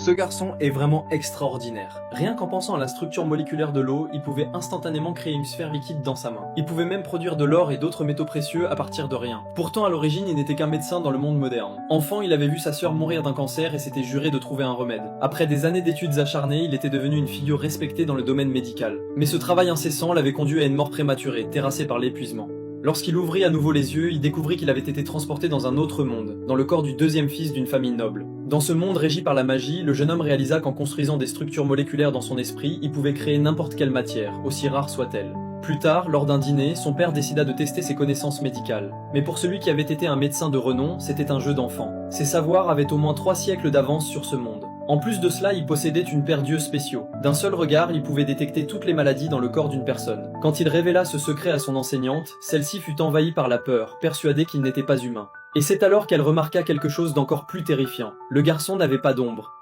Ce garçon est vraiment extraordinaire. Rien qu'en pensant à la structure moléculaire de l'eau, il pouvait instantanément créer une sphère liquide dans sa main. Il pouvait même produire de l'or et d'autres métaux précieux à partir de rien. Pourtant, à l'origine, il n'était qu'un médecin dans le monde moderne. Enfant, il avait vu sa sœur mourir d'un cancer et s'était juré de trouver un remède. Après des années d'études acharnées, il était devenu une figure respectée dans le domaine médical. Mais ce travail incessant l'avait conduit à une mort prématurée, terrassé par l'épuisement. Lorsqu'il ouvrit à nouveau les yeux, il découvrit qu'il avait été transporté dans un autre monde, dans le corps du deuxième fils d'une famille noble. Dans ce monde régi par la magie, le jeune homme réalisa qu'en construisant des structures moléculaires dans son esprit, il pouvait créer n'importe quelle matière, aussi rare soit-elle. Plus tard, lors d'un dîner, son père décida de tester ses connaissances médicales. Mais pour celui qui avait été un médecin de renom, c'était un jeu d'enfant. Ses savoirs avaient au moins 3 siècles d'avance sur ce monde. En plus de cela, il possédait une paire d'yeux spéciaux. D'un seul regard, il pouvait détecter toutes les maladies dans le corps d'une personne. Quand il révéla ce secret à son enseignante, celle-ci fut envahie par la peur, persuadée qu'il n'était pas humain. Et c'est alors qu'elle remarqua quelque chose d'encore plus terrifiant. Le garçon n'avait pas d'ombre.